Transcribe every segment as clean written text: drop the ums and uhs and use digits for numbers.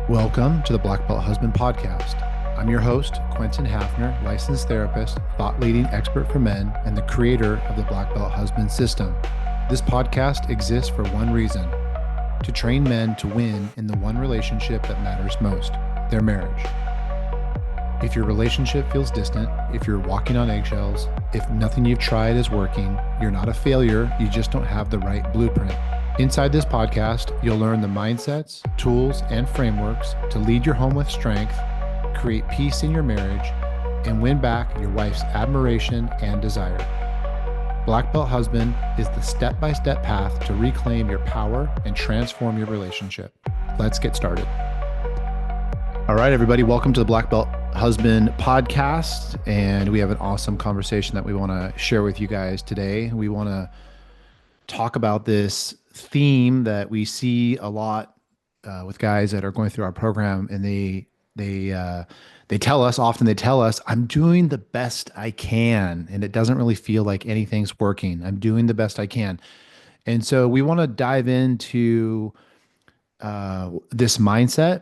Welcome to the Black Belt Husband Podcast. I'm your host, Quentin Hafner, licensed therapist, thought leading expert for men, and the creator of the Black Belt Husband System. This podcast exists for one reason: to train men to win in the one relationship that matters most, their marriage. If your relationship feels distant, if you're walking on eggshells, if nothing you've tried is working, you're not a failure, you just don't have the right blueprint. Inside this podcast, you'll learn the mindsets, tools, and frameworks to lead your home with strength, create peace in your marriage, and win back your wife's admiration and desire. Black Belt Husband is the step-by-step path to reclaim your power and transform your relationship. Let's get started. All right, everybody, welcome to the Black Belt Husband Podcast, and we have an awesome conversation that we want to share with you guys today. We want to talk about this theme that we see a lot with guys that are going through our program, and they tell us often. They tell us, "I'm doing the best I can," and it doesn't really feel like anything's working. I'm doing the best I can, and so we want to dive into this mindset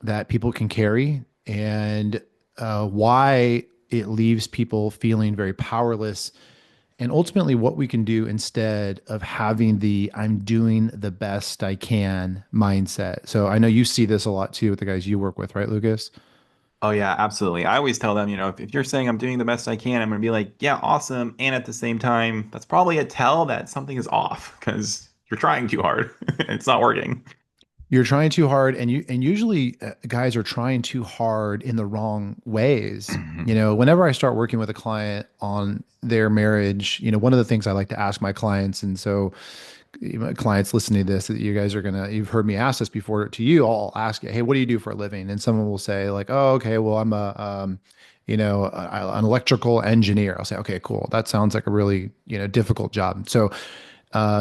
that people can carry and why it leaves people feeling very powerless, and ultimately what we can do instead of having the "I'm doing the best I can" mindset. So I know you see this a lot too with the guys you work with, right, Lucas? Oh yeah, absolutely. I always tell them, if you're saying I'm doing the best I can, I'm going to be like, yeah, awesome. And at the same time, that's probably a tell that something is off because you're trying too hard. It's not working. You're trying too hard, and usually guys are trying too hard in the wrong ways. Whenever I start working with a client on their marriage, one of the things I like to ask my clients, and so clients listening to this, that you guys are you've heard me ask this before to you, I'll ask you, "Hey, what do you do for a living?" And someone will say like, "Oh, okay, well, I'm an electrical engineer." I'll say, "Okay, cool. That sounds like a really, difficult job." So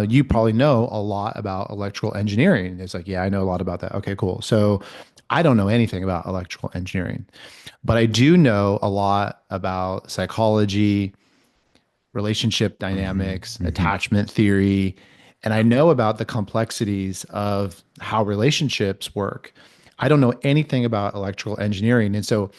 you probably know a lot about electrical engineering. It's like, yeah, I know a lot about that. Okay, cool. So I don't know anything about electrical engineering, but I do know a lot about psychology, relationship Hmm. dynamics, Hmm. attachment theory, and I know about the complexities of how relationships work. I don't know anything about electrical engineering. And so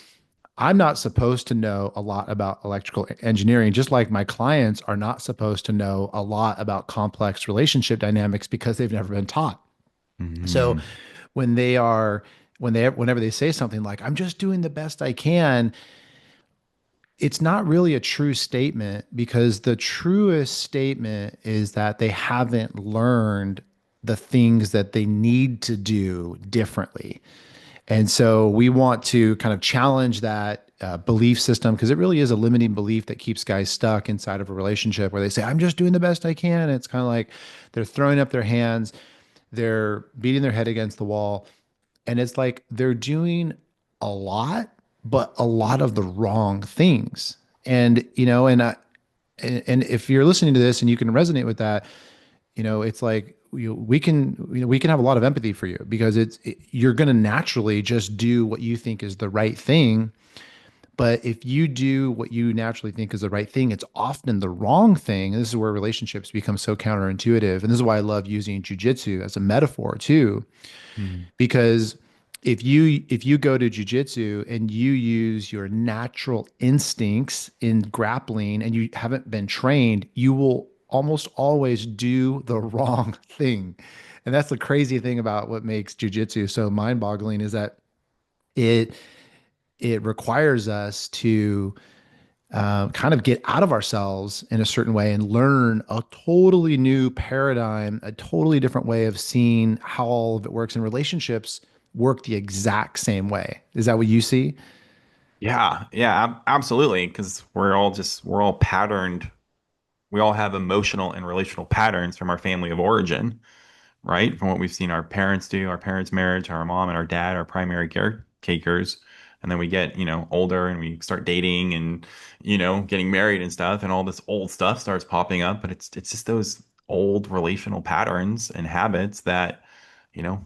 I'm not supposed to know a lot about electrical engineering, just like my clients are not supposed to know a lot about complex relationship dynamics because they've never been taught. So Hmm. when they are, whenever they say something like, "I'm just doing the best I can," it's not really a true statement, because the truest statement is that they haven't learned the things that they need to do differently. And so we want to kind of challenge that belief system, because it really is a limiting belief that keeps guys stuck inside of a relationship where they say, "I'm just doing the best I can." And it's kind of like they're throwing up their hands, they're beating their head against the wall. And it's like they're doing a lot, but a lot of the wrong things. And, and if you're listening to this and you can resonate with that, it's like we can have a lot of empathy for you, because you're going to naturally just do what you think is the right thing. But if you do what you naturally think is the right thing, it's often the wrong thing. And this is where relationships become so counterintuitive. And this is why I love using jujitsu as a metaphor too, Hmm. because if you go to jujitsu and you use your natural instincts in grappling and you haven't been trained, you will almost always do the wrong thing. And that's the crazy thing about what makes jujitsu so mind-boggling, is that it it requires us to kind of get out of ourselves in a certain way and learn a totally new paradigm, a totally different way of seeing how all of it works. And relationships work the exact same way. Is that what you see? Yeah, yeah, absolutely. Because we're all patterned. We all have emotional and relational patterns from our family of origin, right? From what we've seen our parents do, our parents' marriage, our mom and our dad, our primary caretakers. And then we get, older and we start dating and, getting married and stuff, and all this old stuff starts popping up. But it's just those old relational patterns and habits that,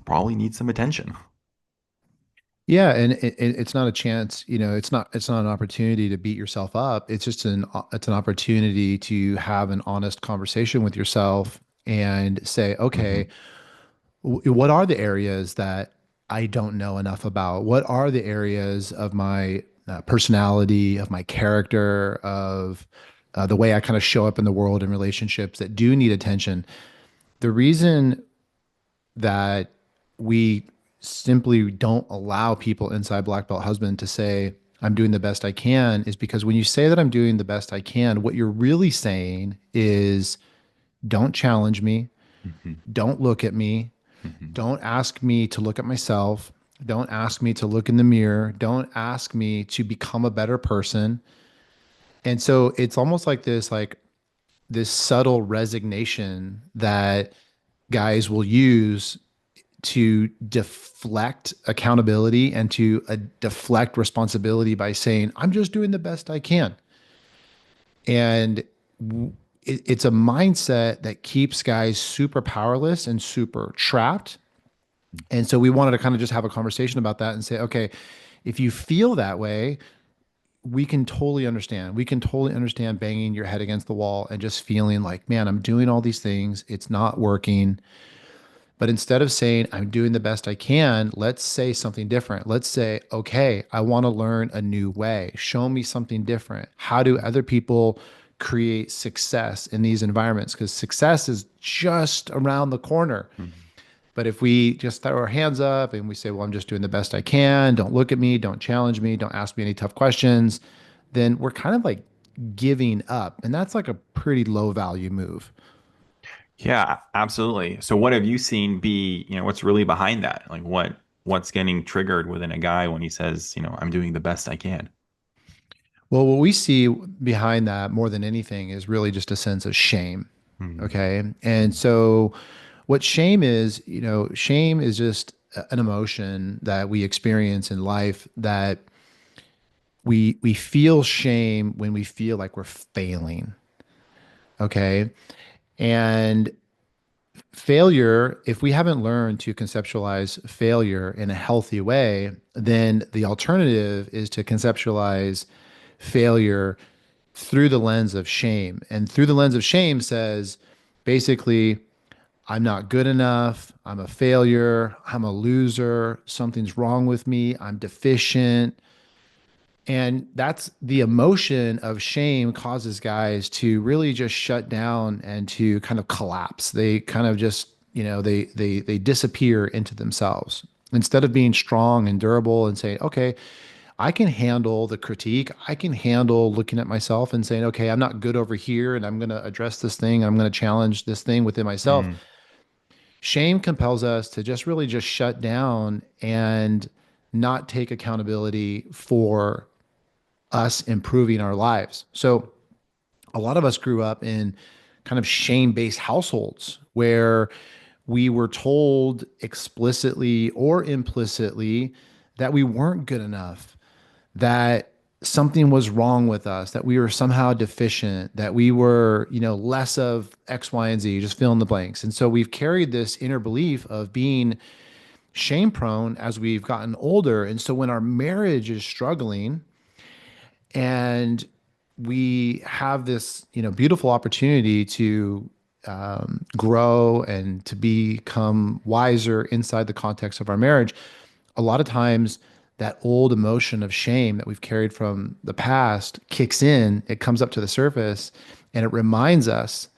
probably need some attention. Yeah, and it's not a chance, it's not an opportunity to beat yourself up. It's an opportunity to have an honest conversation with yourself and say, Hmm. okay, what are the areas that I don't know enough about? What are the areas of my personality, of my character, of the way I kind of show up in the world in relationships that do need attention? The reason that we simply don't allow people inside Black Belt Husband to say, I'm doing the best I can, is because when you say that I'm doing the best I can, what you're really saying is, don't challenge me, Mhm. don't look at me, Mhm. don't ask me to look at myself, don't ask me to look in the mirror, don't ask me to become a better person. And so it's almost like this subtle resignation that guys will use to deflect accountability and to deflect responsibility by saying, I'm just doing the best I can. And it's a mindset that keeps guys super powerless and super trapped. And so we wanted to kind of just have a conversation about that and say, okay, if you feel that way, we can totally understand. We can totally understand banging your head against the wall and just feeling like, man, I'm doing all these things. It's not working. But instead of saying, I'm doing the best I can, let's say something different. Let's say, okay, I want to learn a new way. Show me something different. How do other people create success in these environments? Because success is just around the corner. Mhm. But if we just throw our hands up and we say, well, I'm just doing the best I can, don't look at me, don't challenge me, don't ask me any tough questions, then we're kind of like giving up. And that's like a pretty low value move. Yeah, absolutely. So what have you seen be, what's really behind that? Like what's getting triggered within a guy when he says, I'm doing the best I can? Well, what we see behind that more than anything is really just a sense of shame. Mhm. Okay. And so, what shame is, shame is just an emotion that we experience in life that we feel shame when we feel like we're failing. Okay. And failure, if we haven't learned to conceptualize failure in a healthy way, then the alternative is to conceptualize failure through the lens of shame. And through the lens of shame says basically, I'm not good enough. I'm a failure. I'm a loser. Something's wrong with me. I'm deficient. And that's the emotion of shame causes guys to really just shut down and to kind of collapse. They kind of just, they disappear into themselves. Instead of being strong and durable and saying, okay, I can handle the critique. I can handle looking at myself and saying, okay, I'm not good over here and I'm going to address this thing. I'm going to challenge this thing within myself. Mm. Shame compels us to just really just shut down and not take accountability for us improving our lives. So a lot of us grew up in kind of shame-based households where we were told explicitly or implicitly that we weren't good enough, that something was wrong with us, that we were somehow deficient, that we were, less of X, Y, and Z, just fill in the blanks. And so we've carried this inner belief of being shame prone as we've gotten older. And so when our marriage is struggling and we have this, beautiful opportunity to grow and to become wiser inside the context of our marriage, a lot of times that old emotion of shame that we've carried from the past kicks in, it comes up to the surface and it reminds us,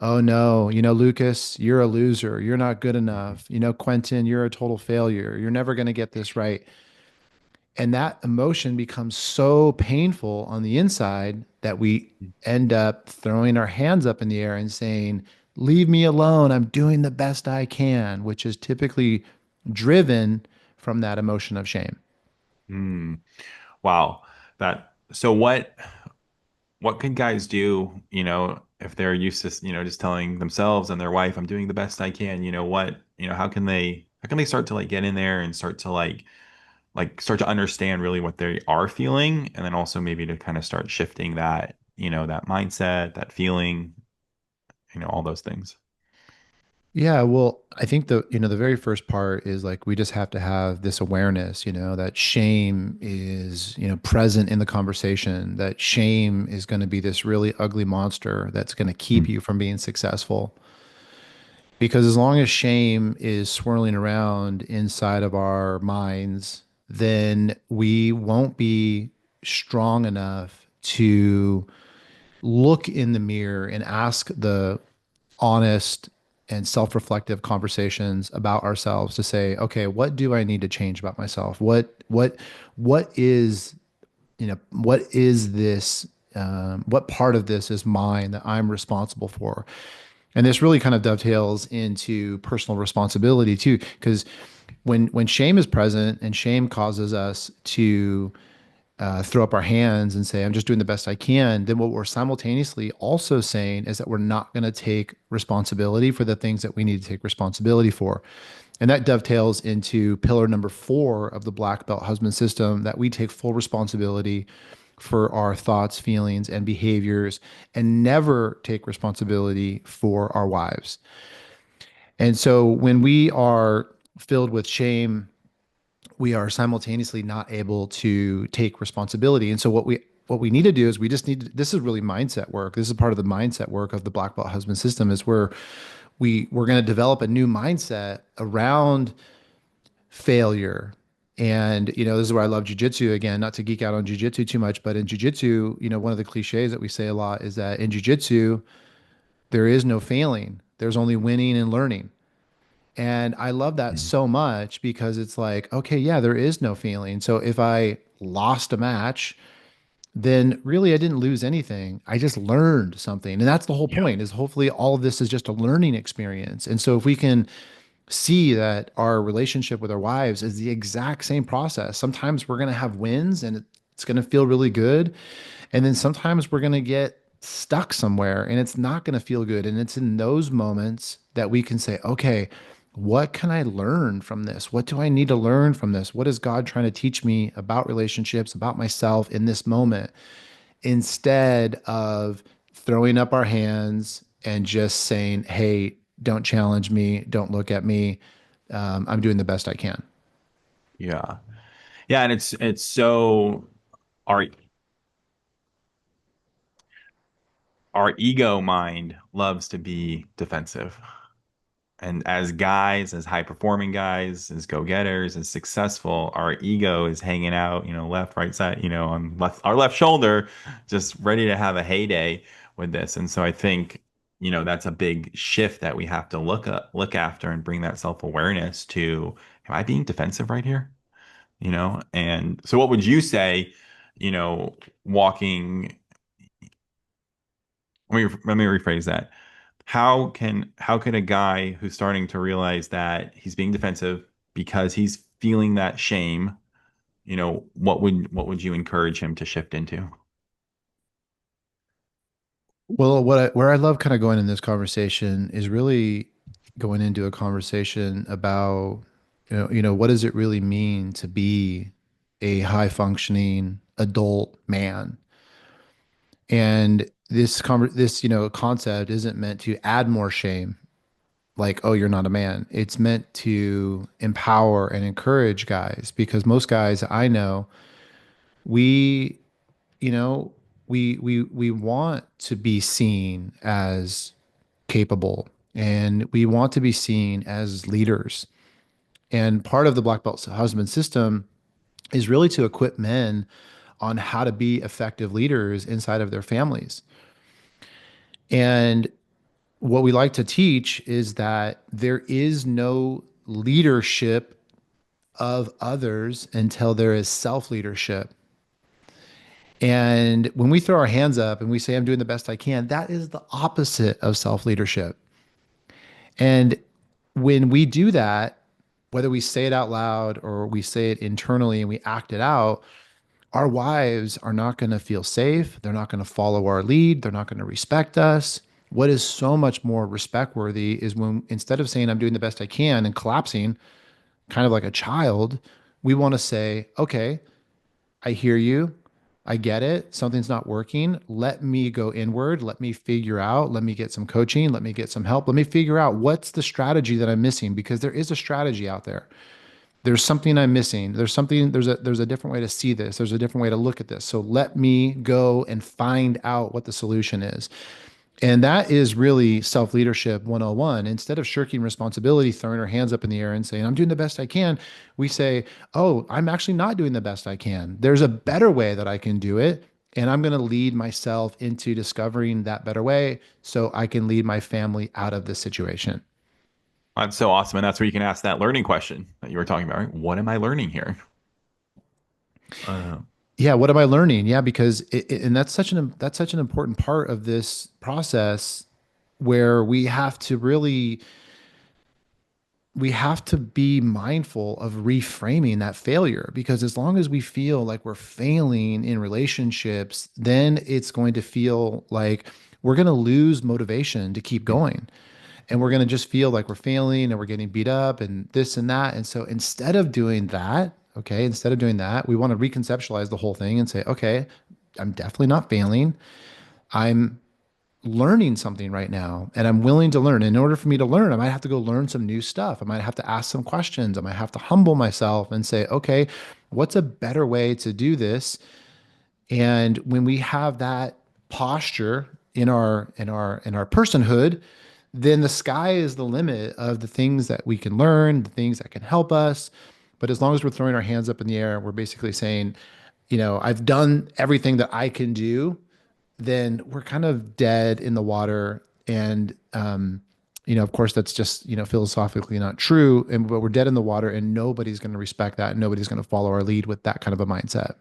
oh no, Lucas, you're a loser. You're not good enough. Quentin, you're a total failure. You're never going to get this right. And that emotion becomes so painful on the inside that we end up throwing our hands up in the air and saying, leave me alone. I'm doing the best I can, which is typically driven from that emotion of shame. Mm. Wow. That so what can guys do, if they're used to, just telling themselves and their wife, I'm doing the best I can, how can they start to like get in there and start to like start to understand really what they are feeling and then also maybe to kind of start shifting that, that mindset, that feeling, all those things. Yeah, well, I think the very first part is like we just have to have this awareness, that shame is, present in the conversation, that shame is going to be this really ugly monster that's going to keep Mm. you from being successful. Because as long as shame is swirling around inside of our minds, then we won't be strong enough to look in the mirror and ask the honest and self-reflective conversations about ourselves to say, okay, what do I need to change about myself? What is, what is this? What part of this is mine that I'm responsible for? And this really kind of dovetails into personal responsibility too, because when shame is present and shame causes us to throw up our hands and say, I'm just doing the best I can, then what we're simultaneously also saying is that we're not going to take responsibility for the things that we need to take responsibility for. And that dovetails into pillar number 4 of the black belt husband system, that we take full responsibility for our thoughts, feelings, and behaviors, and never take responsibility for our wives. And so when we are filled with shame, we are simultaneously not able to take responsibility. And so what we need to do is we just need to, this is really mindset work. This is part of the mindset work of the black belt husband system, is where we're going to develop a new mindset around failure. And this is where I love jujitsu again, not to geek out on jujitsu too much, but in jujitsu, one of the cliches that we say a lot is that in jujitsu, there is no failing. There's only winning and learning. And I love that Mhm. so much because it's like, okay, yeah, there is no feeling. So if I lost a match, then really I didn't lose anything. I just learned something. And that's the whole Yeah. point, is hopefully all of this is just a learning experience. And so if we can see that our relationship with our wives is the exact same process, sometimes we're going to have wins and it's going to feel really good. And then sometimes we're going to get stuck somewhere and it's not going to feel good. And it's in those moments that we can say, okay, what can I learn from this? What do I need to learn from this? What is God trying to teach me about relationships, about myself in this moment? Instead of throwing up our hands and just saying, hey, don't challenge me, don't look at me. I'm doing the best I can. Yeah. Yeah, and it's so our our ego mind loves to be defensive. And as guys, as high performing guys, as go-getters, as successful, our ego is hanging out, left, right side, on our left shoulder, just ready to have a heyday with this. And so I think, that's a big shift that we have to look after and bring that self-awareness to, am I being defensive right here? And so what would you say, walking, let me rephrase that. How can a guy who's starting to realize that he's being defensive because he's feeling that shame, what would you encourage him to shift into? Well, where I love kind of going in this conversation is really going into a conversation about, what does it really mean to be a high functioning adult man? And this, concept isn't meant to add more shame, like, oh, you're not a man. It's meant to empower and encourage guys, because most guys I know, we, you know, we want to be seen as capable, and we want to be seen as leaders. And part of the black belt husband system is really to equip men on how to be effective leaders inside of their families. And what we like to teach is that there is no leadership of others until there is self leadership. And when we throw our hands up and we say, I'm doing the best I can, that is the opposite of self leadership. And when we do that, whether we say it out loud or we say it internally and we act it out, our wives are not going to feel safe. They're not going to follow our lead. They're not going to respect us. What is so much more respect worthy is when, instead of saying, I'm doing the best I can and collapsing, kind of like a child, we want to say, okay, I hear you. I get it. Something's not working. Let me go inward. Let me figure out. Let me get some coaching. Let me get some help. Let me figure out what's the strategy that I'm missing, because there is a strategy out there. There's something I'm missing. There's a different way to see this. There's a different way to look at this. So let me go and find out what the solution is. And that is really self leadership 101. Instead of shirking responsibility, throwing our hands up in the air and saying, I'm doing the best I can, we say, oh, I'm actually not doing the best I can. There's a better way that I can do it. And I'm going to lead myself into discovering that better way so I can lead my family out of this situation. That's so awesome. And that's where you can ask that learning question that you were talking about, right? What am I learning here? Uh, Yeah, what am I learning? Yeah, because and that's such an important part of this process where we have to be mindful of reframing that failure, because as long as we feel like we're failing in relationships, then it's going to feel like we're going to lose motivation to keep going. And we're going to just feel like we're failing and we're getting beat up and this and that. And so instead of doing that, okay, instead of doing that, we want to reconceptualize the whole thing and say, okay, I'm definitely not failing. I'm learning something right now and I'm willing to learn. In order for me to learn, I might have to go learn some new stuff. I might have to ask some questions. I might have to humble myself and say, okay, what's a better way to do this? And when we have that posture in our personhood, then the sky is the limit of the things that we can learn, the things that can help us. But as long as we're throwing our hands up in the air, we're basically saying, I've done everything that I can do, then we're kind of dead in the water. And, of course, that's just, philosophically not true. But we're dead in the water and nobody's going to respect that. And nobody's going to follow our lead with that kind of a mindset.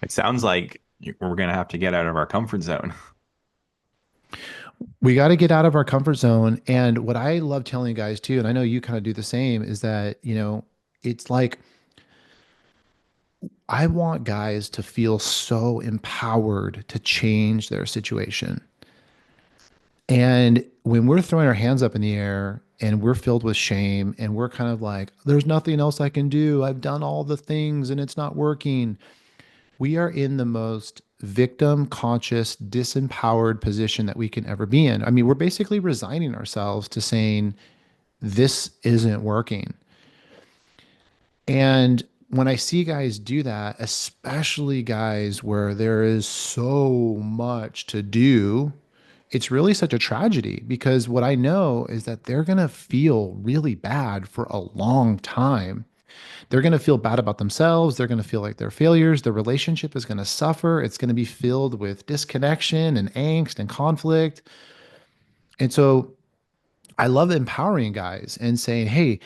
it sounds like we're going to have to get out of our comfort zone. We got to get out of our comfort zone. And what I love telling you guys too, and I know you kind of do the same, is that, it's like I want guys to feel so empowered to change their situation. And when we're throwing our hands up in the air and we're filled with shame and we're kind of like, there's nothing else I can do, I've done all the things and it's not working, we are in the most victim conscious, disempowered position that we can ever be in. I mean, we're basically resigning ourselves to saying, this isn't working. And when I see guys do that, especially guys where there is so much to do, it's really such a tragedy, because what I know is that they're going to feel really bad for a long time. They're going to feel bad about themselves. They're going to feel like they're failures. The relationship is going to suffer. It's going to be filled with disconnection and angst and conflict. And so I love empowering guys and saying, hey,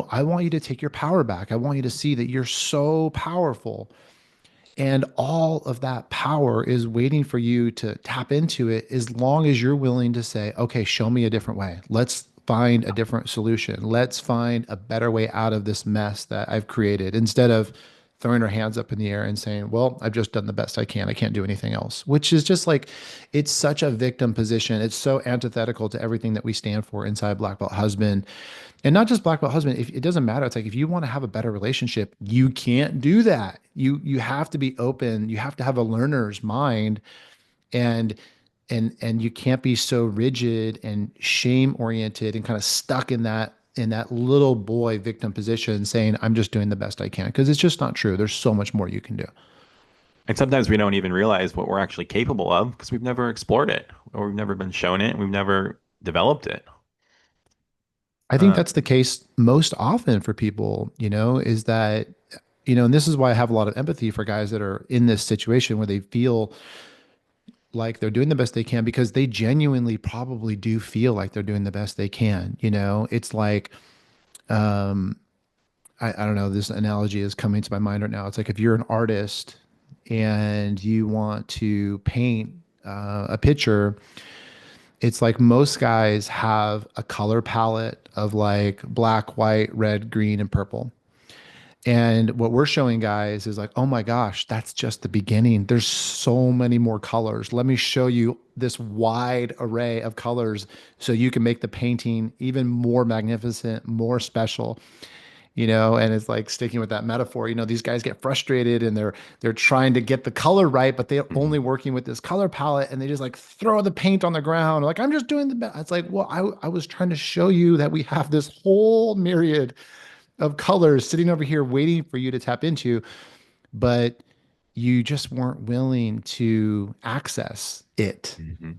I want you to take your power back. I want you to see that you're so powerful. And all of that power is waiting for you to tap into it, as long as you're willing to say, okay, show me a different way. Let's find a different solution. Let's find a better way out of this mess that I've created, instead of throwing our hands up in the air and saying, well, I've just done the best I can. I can't do anything else, which is just like, it's such a victim position. It's so antithetical to everything that we stand for inside Black Belt Husband. And not just Black Belt Husband. If it doesn't matter, it's like, if you want to have a better relationship, you can't do that. You have to be open. You have to have a learner's mind, and and you can't be so rigid and shame oriented and kind of stuck in that little boy victim position saying, I'm just doing the best I can, because it's just not true. There's so much more you can do. And sometimes we don't even realize what we're actually capable of because we've never explored it or we've never been shown it. We've never developed it. I think Uh, that's the case most often for people, is that, and this is why I have a lot of empathy for guys that are in this situation where they feel like they're doing the best they can, because they genuinely probably do feel like they're doing the best they can. It's like, um, I don't know, this analogy is coming to my mind right now. It's like, if you're an artist and you want to paint a picture, it's like most guys have a color palette of like black, white, red, green, and purple. And what we're showing guys is like, oh my gosh, that's just the beginning. There's so many more colors. Let me show you this wide array of colors so you can make the painting even more magnificent, more special. And it's like, sticking with that metaphor, these guys get frustrated and they're trying to get the color right, but they're only working with this color palette, and they just like throw the paint on the ground. Like, I'm just doing the best. It's like, well, I was trying to show you that we have this whole myriad of colors sitting over here waiting for you to tap into, but you just weren't willing to access it. mhm.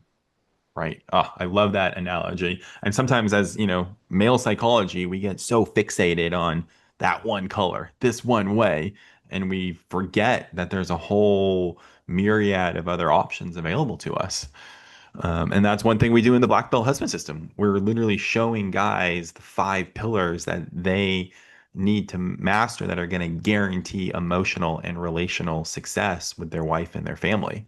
Right. Oh, I love that analogy. And sometimes, as you know, male psychology, we get so fixated on that one color, this one way, and we forget that there's a whole myriad of other options available to us. And that's one thing we do in the black belt husband system. We're literally showing guys the 5 pillars that they need to master that are going to guarantee emotional and relational success with their wife and their family.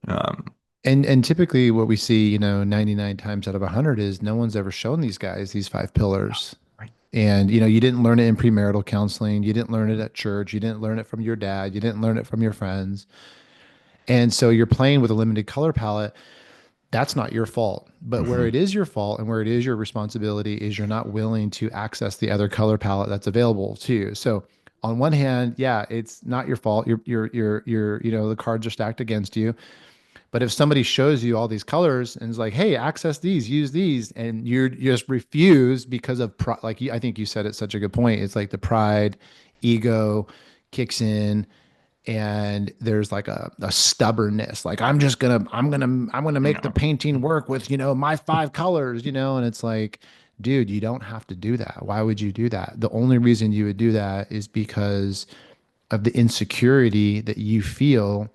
Um, And typically what we see, 99 times out of 100 is no one's ever shown these guys these five pillars. right. And you didn't learn it in premarital counseling, you didn't learn it at church, you didn't learn it from your dad, you didn't learn it from your friends. And so you're playing with a limited color palette. That's not your fault. But where Hmm. it is your fault and where it is your responsibility is you're not willing to access the other color palette that's available to you. So on one hand, yeah, it's not your fault. The cards are stacked against you. But if somebody shows you all these colors and is like, "Hey, access these, use these," and you just refuse because of like I think you said it's such a good point. It's like the pride, ego kicks in, and there's like a stubbornness. Like I'm gonna make the No. painting work with my five colors, and it's like, dude, you don't have to do that. Why would you do that? The only reason you would do that is because of the insecurity that you feel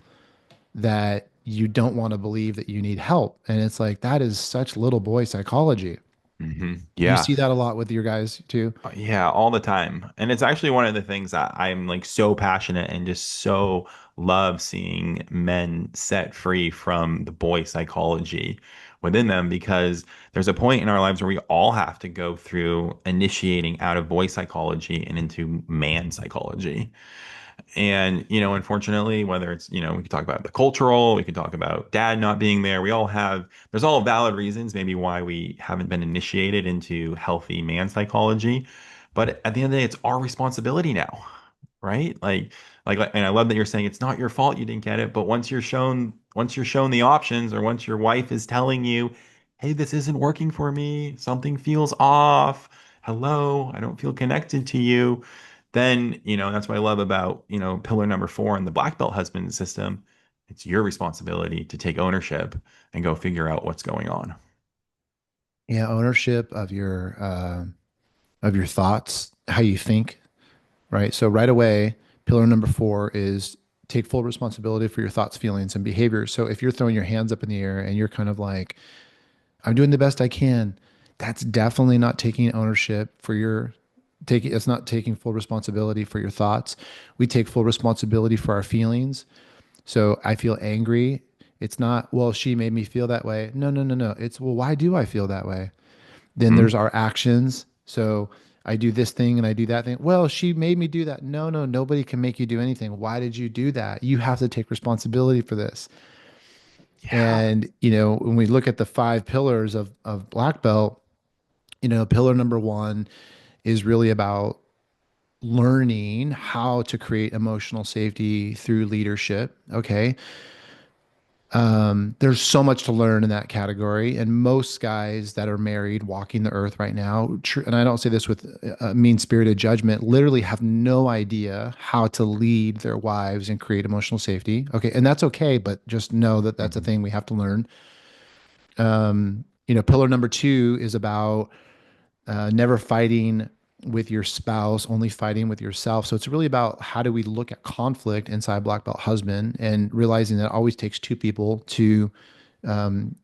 that you don't want to believe that you need help. And it's like, that is such little boy psychology. You Yeah. see that a lot with your guys too. Yeah, all the time. And it's actually one of the things that I'm like so passionate and just so love seeing men set free from the boy psychology within them, because there's a point in our lives where we all have to go through initiating out of boy psychology and into man psychology. And, unfortunately, whether it's, we could talk about the cultural, we could talk about dad not being there. There's all valid reasons maybe why we haven't been initiated into healthy man psychology. But at the end of the day, it's our responsibility now, right? And I love that you're saying it's not your fault you didn't get it, but once you're shown the options, or once your wife is telling you, hey, this isn't working for me, something feels off, hello, I don't feel connected to you, then, that's what I love about, pillar number 4 in the black belt husband system. It's your responsibility to take ownership and go figure out what's going on. Yeah, ownership of your thoughts, how you think, right? So right away, pillar number 4 is take full responsibility for your thoughts, feelings, and behaviors. So if you're throwing your hands up in the air and you're kind of like, I'm doing the best I can, that's definitely not taking ownership for your taking it's not taking full responsibility for your thoughts. We take full responsibility for our feelings. So I feel angry. It's not, well, she made me feel that way. No, no, no, no. It's, well, why do I feel that way? Then Hmm. there's our actions. So I do this thing and I do that thing. Well, she made me do that. No, no, nobody can make you do anything. Why did you do that? You have to take responsibility for this. Yeah. And, when we look at the five pillars of black belt, pillar number 1 is really about learning how to create emotional safety through leadership. Okay. There's so much to learn in that category. And most guys that are married walking the earth right now, and I don't say this with a mean spirited judgment, literally have no idea how to lead their wives and create emotional safety. Okay. And that's okay. But just know that that's a Mhm. thing we have to learn. Pillar number 2 is about never fighting with your spouse, only fighting with yourself. So it's really about how do we look at conflict inside Black Belt Husband and realizing that it always takes two people to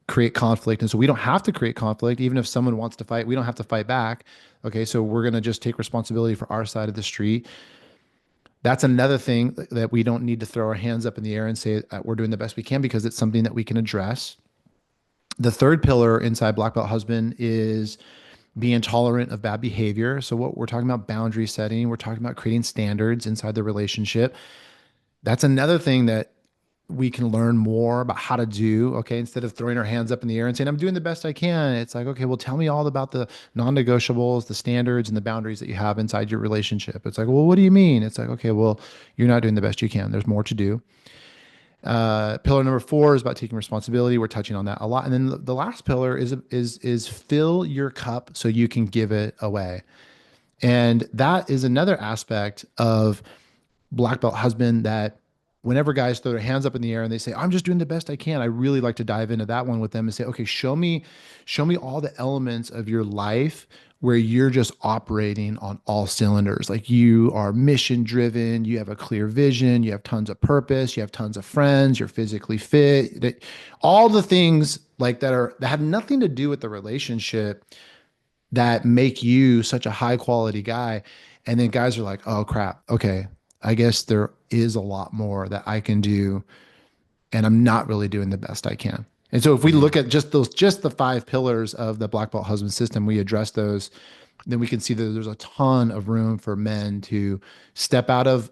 create conflict. And so we don't have to create conflict. Even if someone wants to fight, we don't have to fight back. Okay. So we're going to just take responsibility for our side of the street. That's another thing that we don't need to throw our hands up in the air and say we're doing the best we can, because it's something that we can address. The third pillar inside Black Belt Husband is being tolerant of bad behavior. So what we're talking about, boundary setting, we're talking about creating standards inside the relationship. That's another thing that we can learn more about how to do. Okay. Instead of throwing our hands up in the air and saying, I'm doing the best I can. It's like, okay, well, tell me all about the non-negotiables, the standards and the boundaries that you have inside your relationship. It's like, well, what do you mean? It's like, okay, well, you're not doing the best you can. There's more to do. Pillar number 4 is about taking responsibility. We're touching on that a lot. And then the last pillar is fill your cup so you can give it away. And that is another aspect of black belt husband that whenever guys throw their hands up in the air and they say, I'm just doing the best I can, I really like to dive into that one with them and say, okay, show me all the elements of your life where you're just operating on all cylinders. Like you are mission driven, you have a clear vision, you have tons of purpose, you have tons of friends, you're physically fit, all the things like that have nothing to do with the relationship that make you such a high quality guy. And then guys are like, oh crap, okay, I guess there is a lot more that I can do, and I'm not really doing the best I can. And so if we look Mm. at just the five pillars of the black belt husband system, we address those, then we can see that there's a ton of room for men to step out of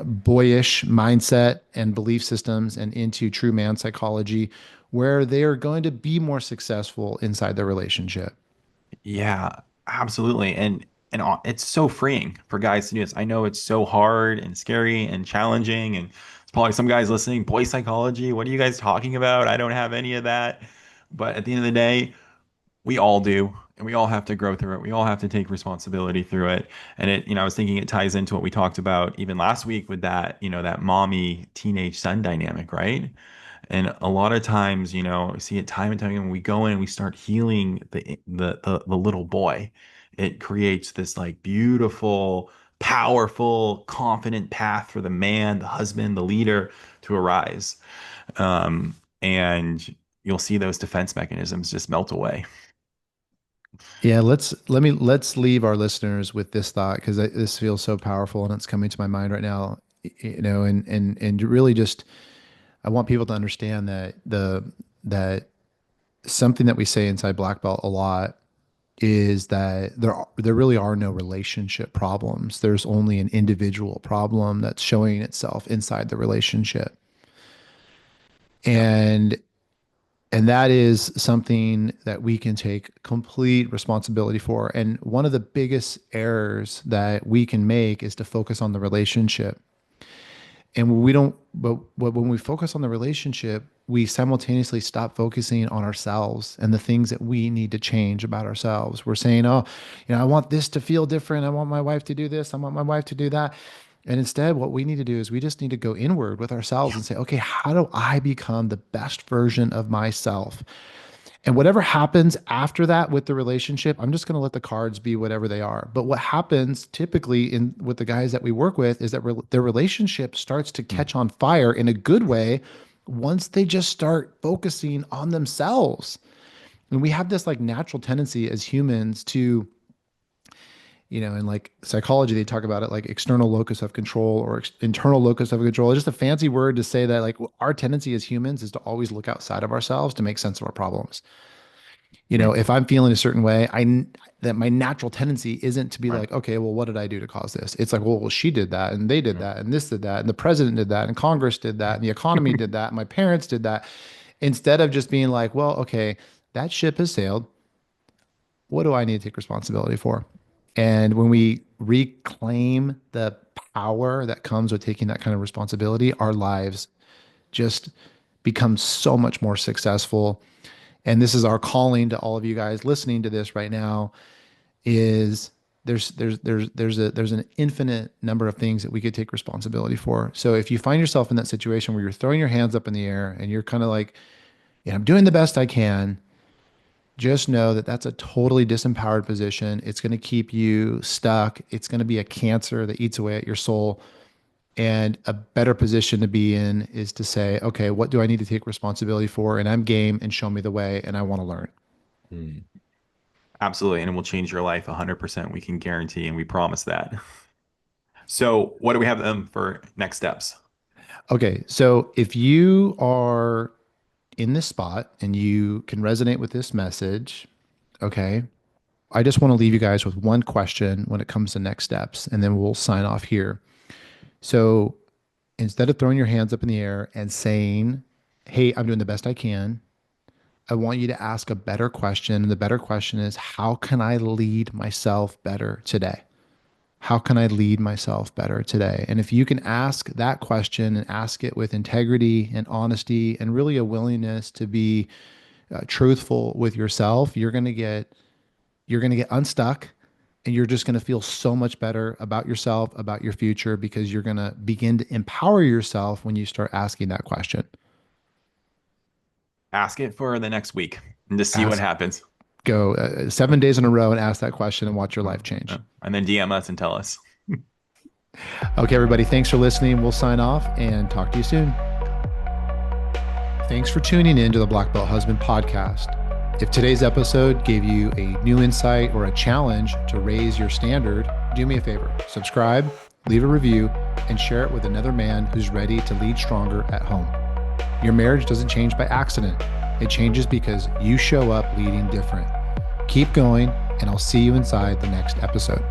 boyish mindset and belief systems and into true man psychology, where they are going to be more successful inside their relationship. Yeah, absolutely. It's so freeing for guys to do this. I know it's so hard and scary and challenging, and it's probably some guys listening, boy psychology, what are you guys talking about? I don't have any of that. But at the end of the day, we all do, and we all have to grow through it. We all have to take responsibility through it. And I was thinking it ties into what we talked about even last week with that, that mommy teenage son dynamic, right? And a lot of times, we see it time and time again when we go in and we start healing the little boy. It creates this like beautiful, powerful, confident path for the man, the husband, the leader to arise. And you'll see those defense mechanisms just melt away. Yeah, let's leave our listeners with this thought because this feels so powerful and it's coming to my mind right now. And really just I want people to understand that something that we say inside Black Belt a lot is that there really are no relationship problems. There's only an individual problem that's showing itself inside the relationship. Yeah. And And that is something that we can take complete responsibility for. And one of the biggest errors that we can make is to focus on the relationship. And we don't, but when we focus on the relationship, we simultaneously stop focusing on ourselves and the things that we need to change about ourselves. We're saying, oh, I want this to feel different. I want my wife to do this. I want my wife to do that. And instead, what we need to do is we just need to go inward with ourselves Yeah. and say, okay, how do I become the best version of myself? And whatever happens after that with the relationship, I'm just going to let the cards be whatever they are. But what happens typically in with the guys that we work with is that their relationship starts to Mm. catch on fire in a good way once they just start focusing on themselves. And we have this like natural tendency as humans to, in like psychology, they talk about it like external locus of control or internal locus of control. It's just a fancy word to say that like our tendency as humans is to always look outside of ourselves to make sense of our problems. Mm. If I'm feeling a certain way, that my natural tendency isn't to be Right. like, okay, well, what did I do to cause this? It's like, well, she did that, and they did Yeah. that, and this did that, and the president did that, and Congress did that, and the economy did that, and my parents did that. Instead of just being like, well, okay, that ship has sailed. What do I need to take responsibility for? And when we reclaim the power that comes with taking that kind of responsibility, our lives just become so much more successful. And this is our calling to all of you guys listening to this right now is there's an infinite number of things that we could take responsibility for. So if you find yourself in that situation where you're throwing your hands up in the air and you're kind of like, yeah, I'm doing the best I can, just know that that's a totally disempowered position. It's going to keep you stuck. It's going to be a cancer that eats away at your soul. And a better position to be in is to say, okay, what do I need to take responsibility for? And I'm game and show me the way and I want to learn. Mm. Absolutely. And it will change your life 100%. We can guarantee and we promise that. So, what do we have them for next steps? Okay, so if you are in this spot and you can resonate with this message, okay, I just want to leave you guys with one question when it comes to next steps, and then we'll sign off here. So instead of throwing your hands up in the air and saying, hey, I'm doing the best I can, I want you to ask a better question. And the better question is, how can I lead myself better today? How can I lead myself better today? And if you can ask that question and ask it with integrity and honesty and really a willingness to be truthful with yourself, you're going to get unstuck And you're just going to feel so much better about yourself, about your future, because you're going to begin to empower yourself when you start asking that question. Ask it for the next week and just see what Ask, happens. go 7 days in a row and ask that question and watch your life change. And then DM us and tell us. Okay, everybody, thanks for listening. We'll sign off and talk to you soon. Thanks for tuning in to the Black Belt Husband podcast. If today's episode gave you a new insight or a challenge to raise your standard, do me a favor, subscribe, leave a review, and share it with another man who's ready to lead stronger at home. Your marriage doesn't change by accident. It changes because you show up leading different. Keep going, and I'll see you inside the next episode.